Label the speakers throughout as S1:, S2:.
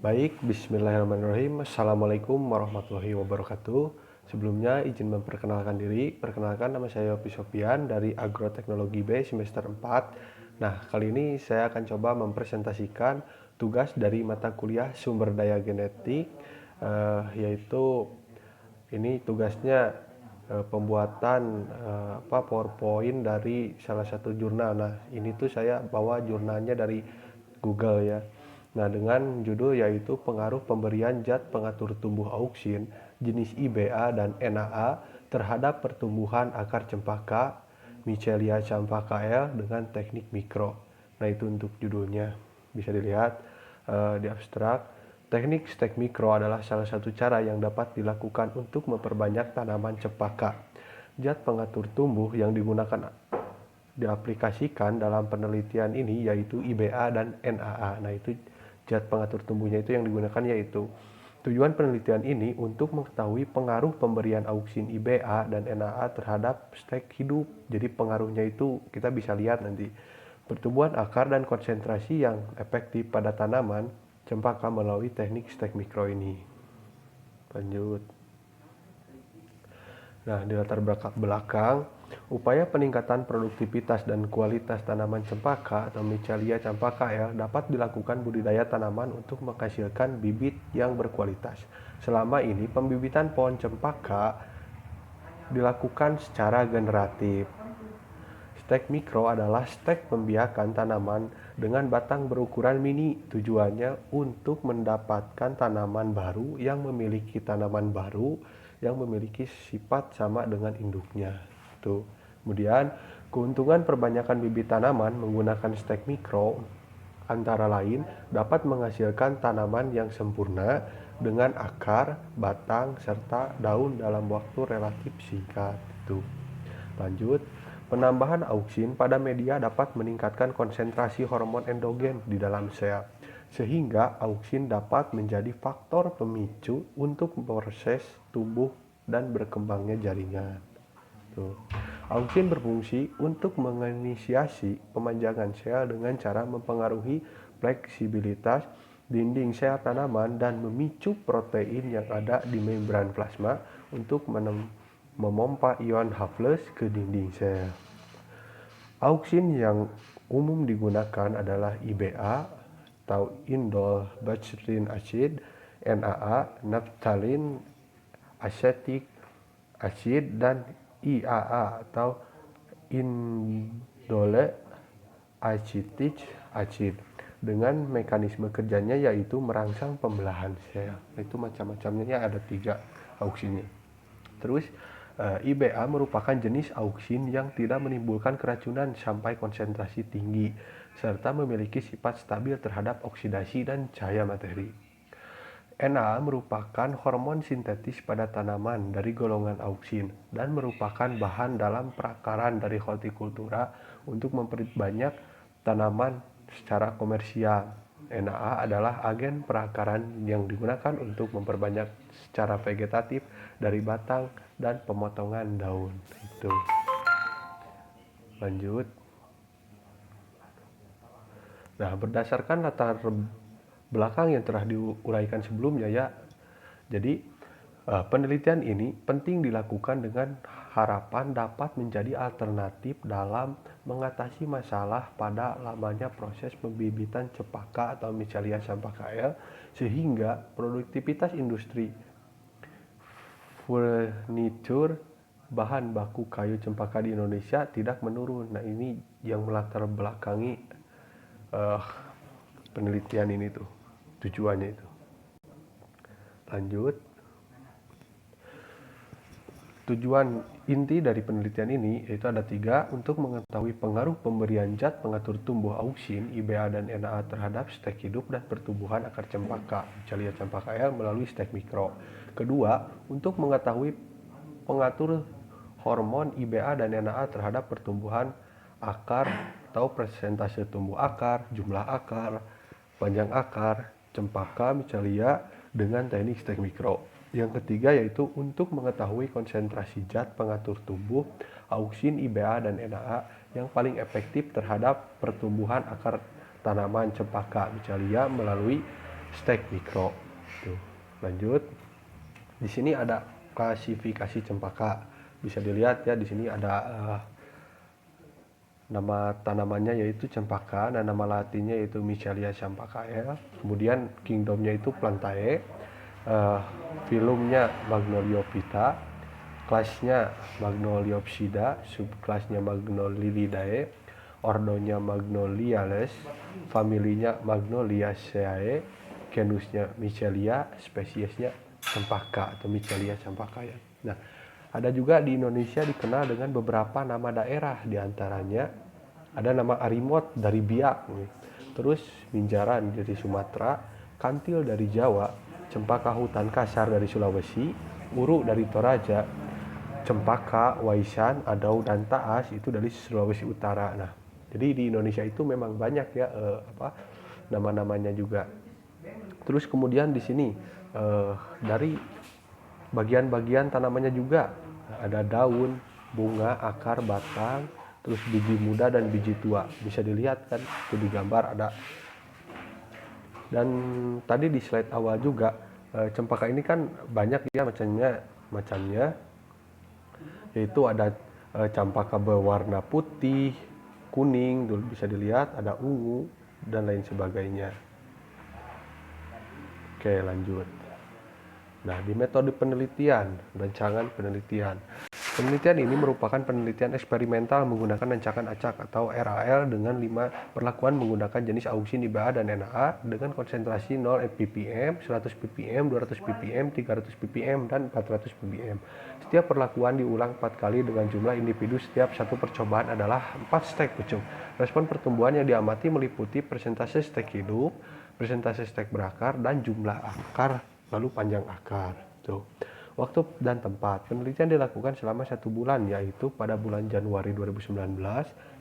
S1: Baik, bismillahirrahmanirrahim. Assalamualaikum warahmatullahi wabarakatuh. Sebelumnya izin memperkenalkan diri. Perkenalkan, nama saya Yopi Sofian dari Agroteknologi B semester 4. Nah, kali ini saya akan coba mempresentasikan tugas dari mata kuliah sumber daya genetik, yaitu ini tugasnya pembuatan PowerPoint dari salah satu jurnal. Nah, ini tuh saya bawa jurnalnya dari Google ya. Nah, dengan judul yaitu pengaruh pemberian zat pengatur tumbuh auksin jenis IBA dan NAA terhadap pertumbuhan akar cempaka Michelia campaka L dengan teknik mikro. Nah, itu untuk judulnya. Bisa dilihat di abstrak. Teknik stek mikro adalah salah satu cara yang dapat dilakukan untuk memperbanyak tanaman cempaka. Zat pengatur tumbuh yang digunakan diaplikasikan dalam penelitian ini yaitu IBA dan NAA. Nah, itu zat pengatur tumbuhnya itu yang digunakan yaitu tujuan penelitian ini untuk mengetahui pengaruh pemberian auksin IBA dan NAA terhadap stek hidup. Jadi pengaruhnya itu kita bisa lihat nanti. Pertumbuhan akar dan konsentrasi yang efektif pada tanaman cempaka melalui teknik stek mikro ini. Lanjut. Nah, di latar belakang, upaya peningkatan produktivitas dan kualitas tanaman cempaka atau Michelia campaka ya dapat dilakukan budidaya tanaman untuk menghasilkan bibit yang berkualitas. Selama ini, pembibitan pohon cempaka dilakukan secara generatif. Stek mikro adalah stek pembiakan tanaman dengan batang berukuran mini. Tujuannya untuk mendapatkan tanaman baru yang memiliki tanaman baru yang memiliki sifat sama dengan induknya. Tuh. Kemudian, keuntungan perbanyakan bibit tanaman menggunakan stek mikro antara lain dapat menghasilkan tanaman yang sempurna dengan akar, batang, serta daun dalam waktu relatif singkat. Tuh. Lanjut, penambahan auksin pada media dapat meningkatkan konsentrasi hormon endogen di dalam sel, sehingga auksin dapat menjadi faktor pemicu untuk proses tumbuh dan berkembangnya jaringan. Tuh. Auksin berfungsi untuk menginisiasi pemanjangan sel dengan cara mempengaruhi fleksibilitas dinding sel tanaman dan memicu protein yang ada di membran plasma untuk memompa ion H+ ke dinding sel. Auksin yang umum digunakan adalah IBA atau indole butyrate acid, NAA naphthalene acetic acid, dan IAA atau indole acetic acid. Dengan mekanisme kerjanya yaitu merangsang pembelahan sel. Itu macam-macamnya ada 3 auksinnya. Terus IBA merupakan jenis auksin yang tidak menimbulkan keracunan sampai konsentrasi tinggi, serta memiliki sifat stabil terhadap oksidasi dan cahaya materi. NAA merupakan hormon sintetis pada tanaman dari golongan auksin dan merupakan bahan dalam perakaran dari hortikultura untuk memperbanyak tanaman secara komersial. NAA adalah agen perakaran yang digunakan untuk memperbanyak secara vegetatif dari batang dan pemotongan daun. Itu. Lanjut. Nah, berdasarkan latar belakang yang telah diuraikan sebelumnya ya. Jadi, penelitian ini penting dilakukan dengan harapan dapat menjadi alternatif dalam mengatasi masalah pada lamanya proses pembibitan cempaka atau Michelia campaka L, sehingga produktivitas industri furniture bahan baku kayu cempaka di Indonesia tidak menurun. Nah, ini yang melatar belakangi penelitian ini tuh, tujuannya itu. Lanjut. Tujuan inti dari penelitian ini yaitu ada 3, untuk mengetahui pengaruh pemberian zat pengatur tumbuh auksin IBA dan NAA terhadap stek hidup dan pertumbuhan akar cempaka Michelia campaka L melalui stek mikro. Kedua, untuk mengetahui pengatur hormon IBA dan NAA terhadap pertumbuhan akar atau persentase tumbuh akar, jumlah akar, panjang akar cempaka Michelia dengan teknik stek mikro. Yang ketiga yaitu untuk mengetahui konsentrasi zat pengatur tumbuh auksin IBA dan NAA yang paling efektif terhadap pertumbuhan akar tanaman cempaka Michelia melalui stek mikro. Tuh, lanjut. Di sini ada klasifikasi cempaka. Bisa dilihat ya, di sini ada nama tanamannya yaitu cempaka dan nama latinnya yaitu Michelia champacaea. Kemudian kingdomnya itu Plantae, filumnya Magnoliophyta, kelasnya Magnoliopsida, subkelasnya Magnolilidae, ordonya Magnoliales, familinya Magnoliaceae, genusnya Michelia, spesiesnya cempaka atau Michelia champacaea. Nah, ada juga di Indonesia dikenal dengan beberapa nama daerah, diantaranya ada nama Arimot dari Biak, terus Minjaran dari Sumatera, Kantil dari Jawa, Cempaka hutan kasar dari Sulawesi, Uru dari Toraja, Cempaka, Waisan, Adau, dan Taas itu dari Sulawesi Utara. Nah, jadi di Indonesia itu memang banyak ya nama-namanya juga. Terus kemudian di sini dari bagian-bagian tanamannya juga ada daun, bunga, akar, batang, terus biji muda dan biji tua. Bisa dilihat kan itu di gambar ada. Dan tadi di slide awal juga cempaka ini kan banyak ya macamnya, yaitu ada cempaka berwarna putih, kuning, dulu bisa dilihat, ada ungu dan lain sebagainya. Oke, lanjut. Nah, di metode penelitian, rancangan penelitian. Penelitian ini merupakan penelitian eksperimental menggunakan rancangan acak atau RAL dengan 5 perlakuan menggunakan jenis auksin IBA dan NAA dengan konsentrasi 0 ppm, 100 ppm, 200 ppm, 300 ppm, dan 400 ppm. Setiap perlakuan diulang 4 kali dengan jumlah individu setiap satu percobaan adalah 4 stek pucuk. Respon pertumbuhan yang diamati meliputi persentase stek hidup, persentase stek berakar, dan jumlah akar, lalu panjang akar. Tuh. Waktu dan tempat penelitian dilakukan selama 1 bulan, yaitu pada bulan Januari 2019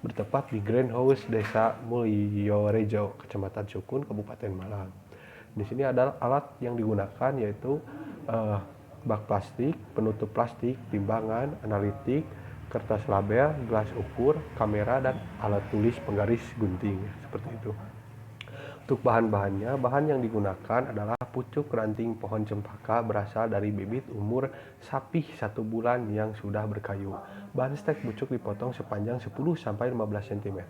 S1: bertepat di Greenhouse Desa Mulyorejo, Kecamatan Sukun, Kabupaten Malang. Di sini ada alat yang digunakan yaitu bak plastik, penutup plastik, timbangan, analitik, kertas label, gelas ukur, kamera, dan alat tulis penggaris gunting seperti itu. Untuk bahan-bahannya, bahan yang digunakan adalah pucuk ranting pohon cempaka berasal dari bibit umur sapih 1 bulan yang sudah berkayu. Bahan stek pucuk dipotong sepanjang 10-15 cm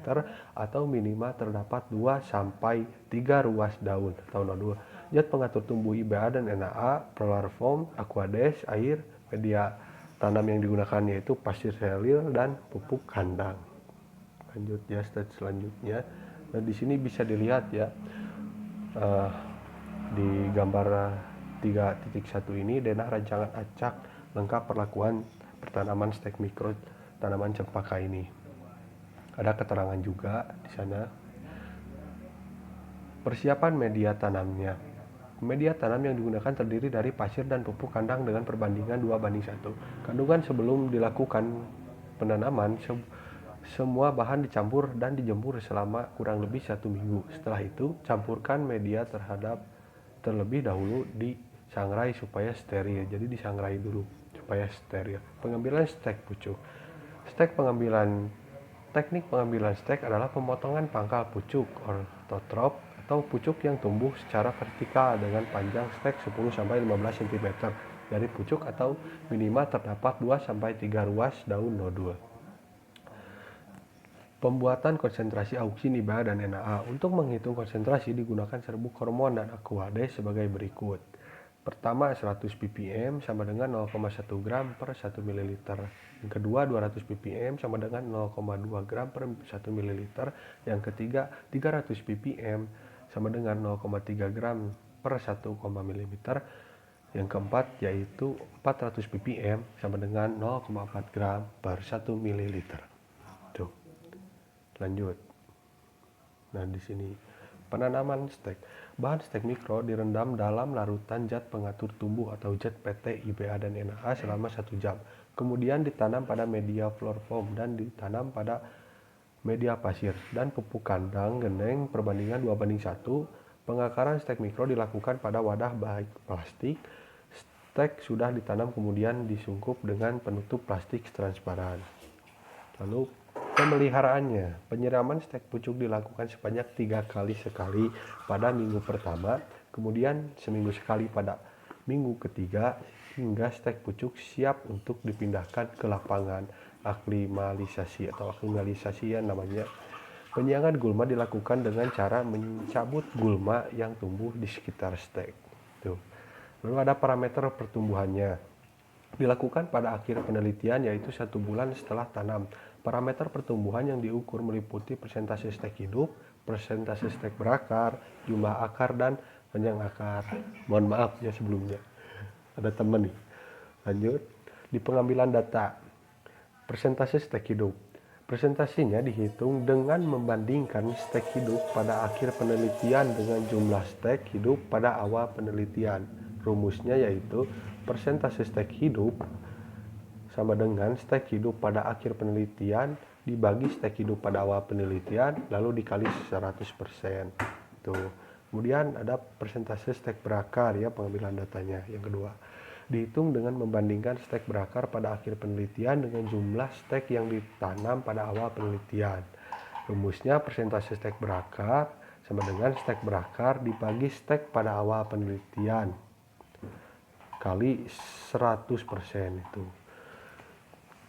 S1: atau minimal terdapat 2-3 ruas daun atau nodul. Zat pengatur tumbuh IBA dan NAA, Prolar Foam, Aquades, air, media tanam yang digunakan yaitu pasir selil dan pupuk kandang. Lanjut ya, slide selanjutnya. Nah, di sini bisa dilihat ya di gambar 3.1 ini denah rancangan acak lengkap perlakuan pertanaman stek mikro tanaman cempaka ini. Ada keterangan juga di sana. Persiapan media tanamnya. Media tanam yang digunakan terdiri dari pasir dan pupuk kandang dengan perbandingan 2:1. Kandungan sebelum dilakukan penanaman, semua bahan dicampur dan dijemur selama kurang lebih 1 minggu. Setelah itu, campurkan media terlebih dahulu disangrai supaya steril. Jadi disangrai dulu supaya steril. Pengambilan stek pucuk. Teknik pengambilan stek adalah pemotongan pangkal pucuk ortotrop atau pucuk yang tumbuh secara vertikal dengan panjang stek 10-15 cm dari pucuk atau minimal terdapat 2-3 ruas daun nodul. Pembuatan konsentrasi auksin IBA dan NAA. Untuk menghitung konsentrasi digunakan serbuk hormon dan Aquades sebagai berikut. Pertama 100 ppm sama dengan 0,1 gram per 1 ml. Yang kedua 200 ppm sama dengan 0,2 gram per 1 ml. Yang ketiga 300 ppm sama dengan 0,3 gram per 1 ml. Yang keempat yaitu 400 ppm sama dengan 0,4 gram per 1 ml. Tuh. Lanjut. Nah, di sini penanaman stek. Bahan stek mikro direndam dalam larutan zat pengatur tumbuh atau zat PT, IBA, dan NAA selama 1 jam. Kemudian ditanam pada media floor foam dan ditanam pada media pasir dan pupuk kandang geneng perbandingan 2:1. Pengakaran stek mikro dilakukan pada wadah baik plastik. Stek sudah ditanam kemudian disungkup dengan penutup plastik transparan. Lalu pemeliharaannya, penyiraman stek pucuk dilakukan sebanyak 3 kali sekali pada minggu pertama, Kemudian seminggu sekali pada minggu ketiga hingga stek pucuk siap untuk dipindahkan ke lapangan aklimalisasi atau aklimalisasi ya namanya. Penyiangan gulma dilakukan dengan cara mencabut gulma yang tumbuh di sekitar stek. Tuh. Lalu ada parameter pertumbuhannya. Dilakukan pada akhir penelitian yaitu 1 bulan setelah tanam. Parameter pertumbuhan yang diukur meliputi persentase stek hidup, persentase stek berakar, jumlah akar, dan panjang akar. Mohon maaf ya sebelumnya. Ada teman nih. Lanjut. Di pengambilan data. Persentase stek hidup. Presentasinya dihitung dengan membandingkan stek hidup pada akhir penelitian dengan jumlah stek hidup pada awal penelitian. Rumusnya yaitu persentase stek hidup sama dengan stek hidup pada akhir penelitian dibagi stek hidup pada awal penelitian lalu dikali 100%. Tuh. Kemudian ada persentase stek berakar ya pengambilan datanya yang kedua. Dihitung dengan membandingkan stek berakar pada akhir penelitian dengan jumlah stek yang ditanam pada awal penelitian. Rumusnya persentase stek berakar sama dengan stek berakar dibagi stek pada awal penelitian kali 100% itu.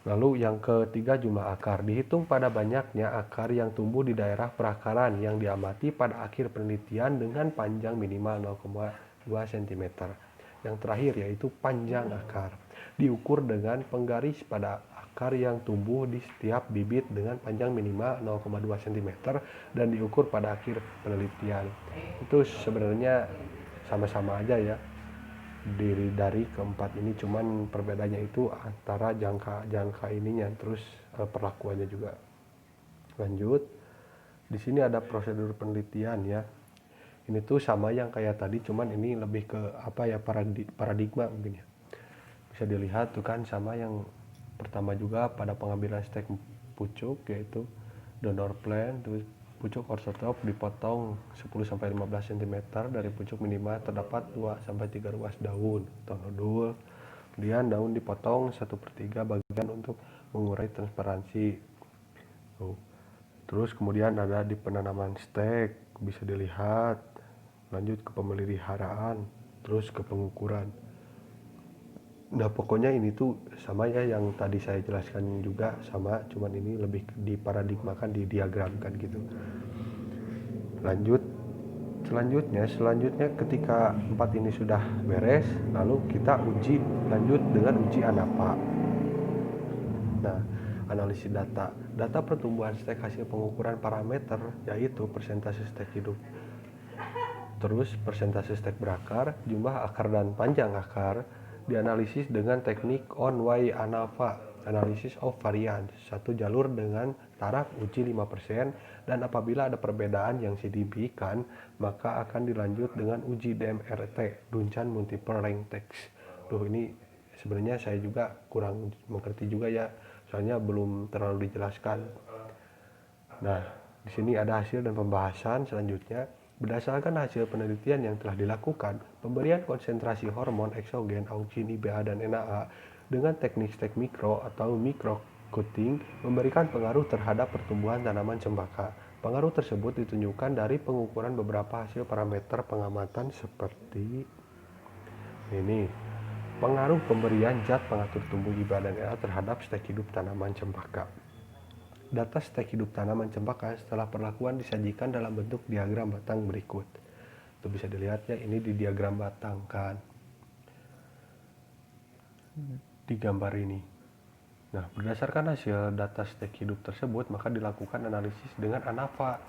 S1: Lalu yang ketiga jumlah akar. Dihitung pada banyaknya akar yang tumbuh di daerah perakaran yang diamati pada akhir penelitian dengan panjang minimal 0,2 cm. Yang terakhir yaitu panjang akar. Diukur dengan penggaris pada akar yang tumbuh di setiap bibit dengan panjang minimal 0,2 cm dan diukur pada akhir penelitian. Itu sebenarnya sama-sama aja ya. Dari keempat ini cuman perbedaannya itu antara jangka ininya terus perlakuannya juga. Lanjut. Di sini ada prosedur penelitian ya. Ini tuh sama yang kayak tadi, cuman ini lebih ke paradigma mungkin ya. Bisa dilihat tuh kan sama yang pertama juga pada pengambilan stek pucuk yaitu donor plant, terus pucuk orsotop dipotong 10-15 cm dari pucuk minimal terdapat 2-3 ruas daun atau nodul. Kemudian daun dipotong 1/3 bagian untuk mengurai transparansi. Terus kemudian ada di penanaman stek bisa dilihat. Lanjut ke pemeliharaan, terus ke pengukuran. Nah pokoknya ini tuh sama ya yang tadi saya jelaskan juga sama, cuman ini lebih diparadigmakan, didiagramkan gitu. Lanjut, selanjutnya ketika 4 ini sudah beres, lalu kita uji lanjut dengan uji ANAPA. Nah, analisis data pertumbuhan stek hasil pengukuran parameter yaitu persentase stek hidup. Terus persentase stek berakar, jumlah akar dan panjang akar dianalisis dengan teknik on-way ANAVA, analysis of variance, satu jalur dengan taraf uji 5% dan apabila ada perbedaan yang signifikan maka akan dilanjut dengan uji DMRT, Duncan Multiple Rank Test. Ini sebenarnya saya juga kurang mengerti juga ya, soalnya belum terlalu dijelaskan. Nah, di sini ada hasil dan pembahasan selanjutnya. Berdasarkan hasil penelitian yang telah dilakukan, pemberian konsentrasi hormon eksogen, auksin, IBA, dan NAA dengan teknik stek mikro atau microcutting memberikan pengaruh terhadap pertumbuhan tanaman cempaka. Pengaruh tersebut ditunjukkan dari pengukuran beberapa hasil parameter pengamatan seperti ini. Pengaruh pemberian zat pengatur tumbuh IBA dan NAA terhadap stek hidup tanaman cempaka. Data stek hidup tanaman cempaka setelah perlakuan disajikan dalam bentuk diagram batang berikut. Itu bisa dilihat ya, ini di diagram batang kan. Di gambar ini. Nah, berdasarkan hasil data stek hidup tersebut, maka dilakukan analisis dengan ANAVA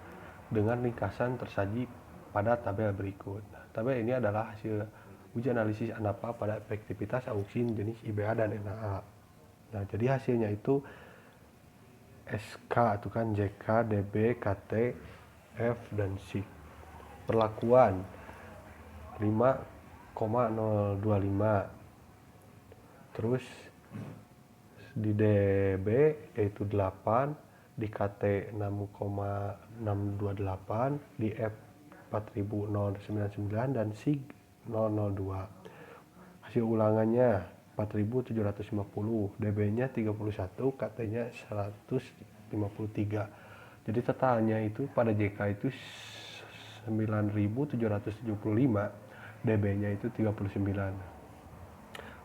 S1: dengan ringkasan tersaji pada tabel berikut. Nah, tabel ini adalah hasil uji analisis ANAVA pada efektivitas auksin jenis IBA dan NAA. Nah, jadi hasilnya itu SK itu kan JK, DB, KT, F, dan SIG. Perlakuan 5,025. Terus di DB yaitu 8, di KT 6,628, di F 4099 dan SIG 002. Hasil ulangannya 4.750, DB-nya 31, KT-nya 153. Jadi totalnya itu pada JK itu 9.775, dB-nya itu 39.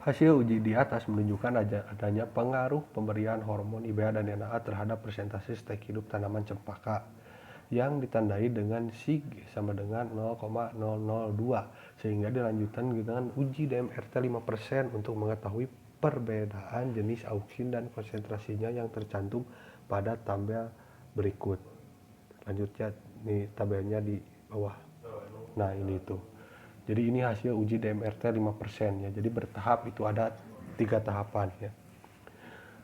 S1: Hasil uji di atas menunjukkan adanya pengaruh pemberian hormon IBA dan NAA terhadap persentase stek hidup tanaman cempaka yang ditandai dengan sig sama dengan 0,002 sehingga dilanjutkan dengan uji DMRT 5% untuk mengetahui perbedaan jenis auksin dan konsentrasinya yang tercantum pada tabel berikut. Lanjutnya nih tabelnya di bawah. Nah ini tuh. Jadi ini hasil uji DMRT 5% ya. Jadi bertahap itu ada 3 tahapan ya.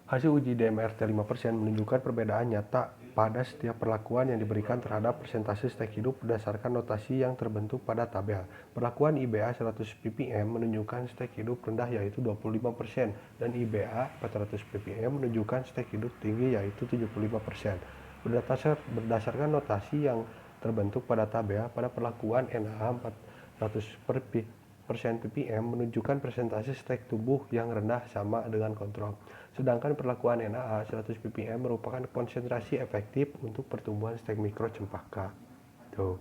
S1: Hasil uji DMRT 5% menunjukkan perbedaan nyata pada setiap perlakuan yang diberikan terhadap persentase stek hidup berdasarkan notasi yang terbentuk pada tabel. Perlakuan IBA 100 ppm menunjukkan stek hidup rendah yaitu 25% dan IBA 400 ppm menunjukkan stek hidup tinggi yaitu 75%. Berdasarkan notasi yang terbentuk pada tabel, pada perlakuan NAA 400% ppm menunjukkan persentase stek tumbuh yang rendah sama dengan kontrol. Sedangkan perlakuan NAA 100 ppm merupakan konsentrasi efektif untuk pertumbuhan stek mikro cempaka. Tuh.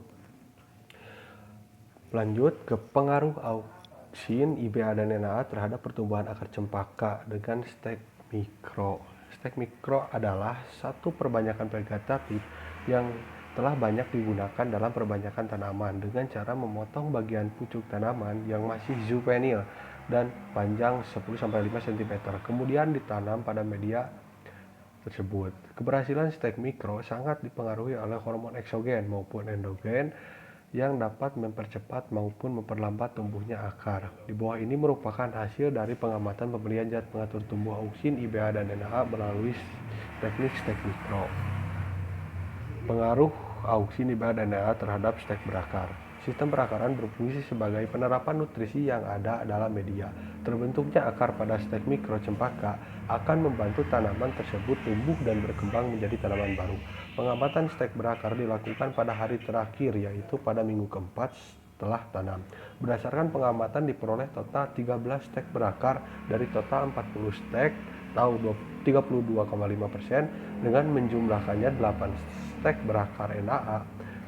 S1: Lanjut ke pengaruh auksin IBA dan NAA terhadap pertumbuhan akar cempaka dengan stek mikro. Stek mikro adalah satu perbanyakan vegetatif yang telah banyak digunakan dalam perbanyakan tanaman dengan cara memotong bagian pucuk tanaman yang masih juvenil dan panjang 10-5 cm, kemudian ditanam pada media tersebut. Keberhasilan stek mikro sangat dipengaruhi oleh hormon eksogen maupun endogen yang dapat mempercepat maupun memperlambat tumbuhnya akar. Di bawah ini merupakan hasil dari pengamatan pemberian zat pengatur tumbuh auksin IBA dan NAA melalui teknik stek mikro. Pengaruh auksin IBA dan NAA terhadap stek berakar. Sistem perakaran berfungsi sebagai penerapan nutrisi yang ada dalam media. Terbentuknya akar pada stek mikro cempaka akan membantu tanaman tersebut tumbuh dan berkembang menjadi tanaman baru. Pengamatan stek berakar dilakukan pada hari terakhir, yaitu pada minggu keempat setelah tanam. Berdasarkan pengamatan diperoleh total 13 stek berakar dari total 40 stek atau 32,5% dengan menjumlahkannya 8 stek berakar NAA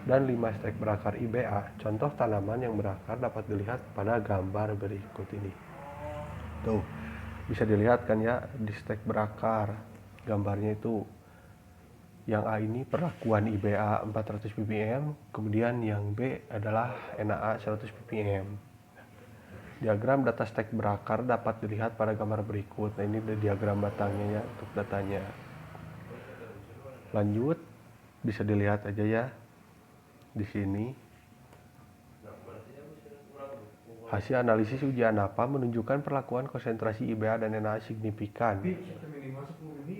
S1: dan 5 stek berakar IBA. Contoh tanaman yang berakar dapat dilihat pada gambar berikut ini. Tuh, bisa dilihat kan ya di stek berakar. Gambarnya itu yang A ini perlakuan IBA 400 ppm, kemudian yang B adalah NAA 100 ppm. Diagram data stek berakar dapat dilihat pada gambar berikut. Nah, ini diagram batangnya ya untuk datanya. Lanjut, bisa dilihat aja ya di sini. Hasil analisis uji ANAPA menunjukkan perlakuan konsentrasi IBA dan NAA signifikan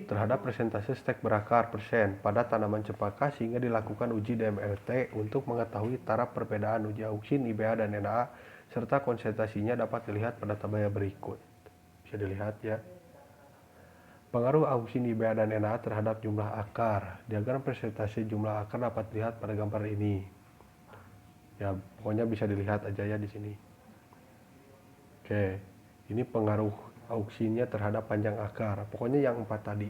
S1: terhadap persentase stek berakar persen pada tanaman cempaka sehingga dilakukan uji DMRT untuk mengetahui taraf perbedaan uji auksin IBA dan NAA serta konsentrasinya dapat dilihat pada tabel berikut. Bisa dilihat ya. Pengaruh auksin IBA dan NAA terhadap jumlah akar. Diagram persentase jumlah akar dapat dilihat pada gambar ini. Ya, pokoknya bisa dilihat aja ya di sini. Oke, ini pengaruh auksinnya terhadap panjang akar. Pokoknya yang 4 tadi.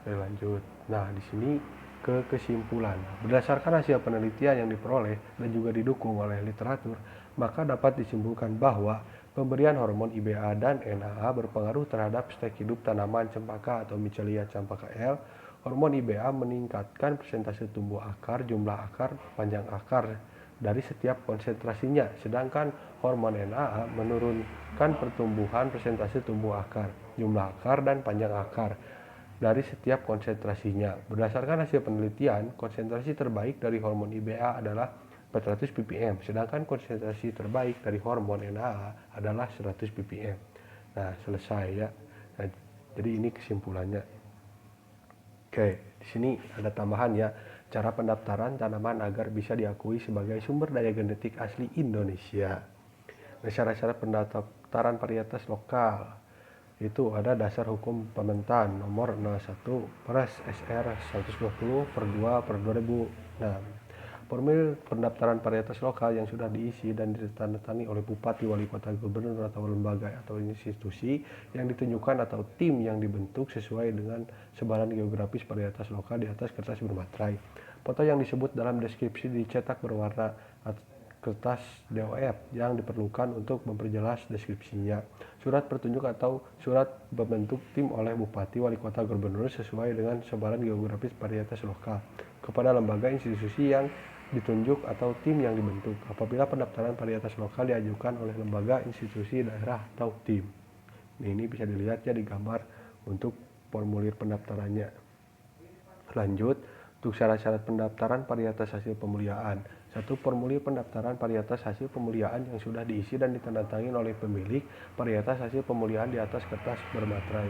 S1: Oke, lanjut. Nah, di sini ke kesimpulan. Berdasarkan hasil penelitian yang diperoleh dan juga didukung oleh literatur, maka dapat disimpulkan bahwa pemberian hormon IBA dan NAA berpengaruh terhadap stek hidup tanaman cempaka atau Michelia campaka L. Hormon IBA meningkatkan persentase tumbuh akar, jumlah akar, panjang akar dari setiap konsentrasinya, sedangkan hormon NAA menurunkan pertumbuhan persentase tumbuh akar, jumlah akar, dan panjang akar dari setiap konsentrasinya. Berdasarkan hasil penelitian, konsentrasi terbaik dari hormon IBA adalah 400 ppm, sedangkan konsentrasi terbaik dari hormon NAA adalah 100 ppm. Nah, selesai ya. Nah, jadi ini kesimpulannya. Oke, di sini ada tambahan ya, cara pendaftaran tanaman agar bisa diakui sebagai sumber daya genetik asli Indonesia. Nah, syarat-syarat pendaftaran varietas lokal itu ada dasar hukum pementan nomor 01 Pres SR 120 per 2 per 2006. Formulir pendaftaran varietas lokal yang sudah diisi dan ditandatangani oleh Bupati, Wali Kota, Gubernur atau lembaga atau institusi yang ditunjukkan atau tim yang dibentuk sesuai dengan sebaran geografis varietas lokal di atas kertas bermaterai. Foto yang disebut dalam deskripsi dicetak berwarna kertas DOF yang diperlukan untuk memperjelas deskripsinya. Surat petunjuk atau surat berbentuk tim oleh Bupati, Wali Kota, Gubernur sesuai dengan sebaran geografis varietas lokal kepada lembaga institusi yang ditunjuk atau tim yang dibentuk apabila pendaftaran varietas lokal diajukan oleh lembaga, institusi, daerah, atau tim. Ini bisa dilihat ya di gambar untuk formulir pendaftarannya. Lanjut, untuk syarat-syarat pendaftaran varietas hasil pemuliaan. 1. Formulir pendaftaran varietas hasil pemuliaan yang sudah diisi dan ditandatangani oleh pemilik varietas hasil pemuliaan di atas kertas bermaterai.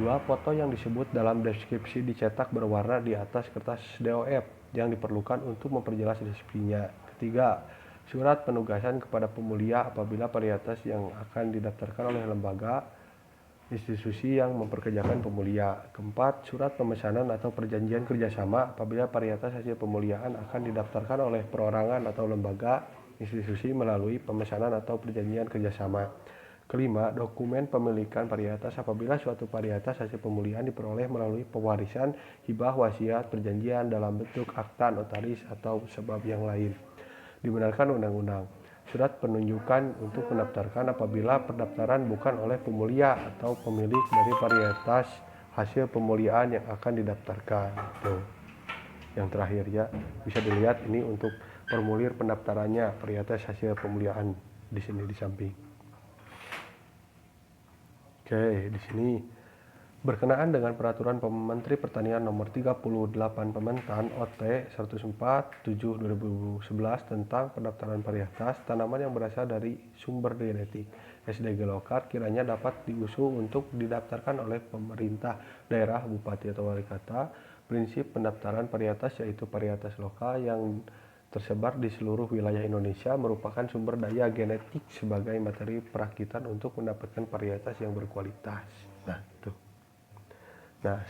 S1: 2. Foto yang disebut dalam deskripsi dicetak berwarna di atas kertas DOF yang diperlukan untuk memperjelas deskripsinya. 3. Surat penugasan kepada pemulia apabila varietas yang akan didaftarkan oleh lembaga, institusi yang memperkerjakan pemulia. 4. Surat pemesanan atau perjanjian kerjasama apabila varietas hasil pemuliaan akan didaftarkan oleh perorangan atau lembaga, institusi melalui pemesanan atau perjanjian kerjasama. 5. Dokumen pemilikan varietas apabila suatu varietas hasil pemuliaan diperoleh melalui pewarisan, hibah, wasiat, perjanjian dalam bentuk akta notaris atau sebab yang lain. Dibenarkan undang-undang. Surat penunjukan untuk mendaftarkan apabila pendaftaran bukan oleh pemulia atau pemilik dari varietas hasil pemuliaan yang akan didaftarkan. Tuh. Yang terakhir ya, bisa dilihat ini untuk formulir pendaftarannya varietas hasil pemuliaan di sini di samping. Oke, di sini berkenaan dengan Peraturan Menteri Pertanian Nomor 38 Pementan OT 104/7/2011 tentang pendaftaran varietas tanaman yang berasal dari sumber genetik SDG lokal kiranya dapat diusul untuk didaftarkan oleh pemerintah daerah, bupati atau wali kota. Prinsip pendaftaran varietas yaitu varietas lokal yang tersebar di seluruh wilayah Indonesia merupakan sumber daya genetik sebagai materi perakitan untuk mendapatkan varietas yang berkualitas. Nah, tuh. Nah,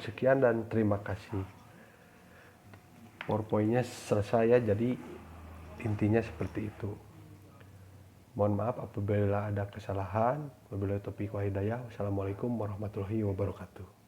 S1: sekian dan terima kasih. PowerPoint-nya selesai ya, jadi intinya seperti itu. Mohon maaf apabila ada kesalahan. Wabillahi taufiq wal hidayah. Wassalamualaikum warahmatullahi wabarakatuh.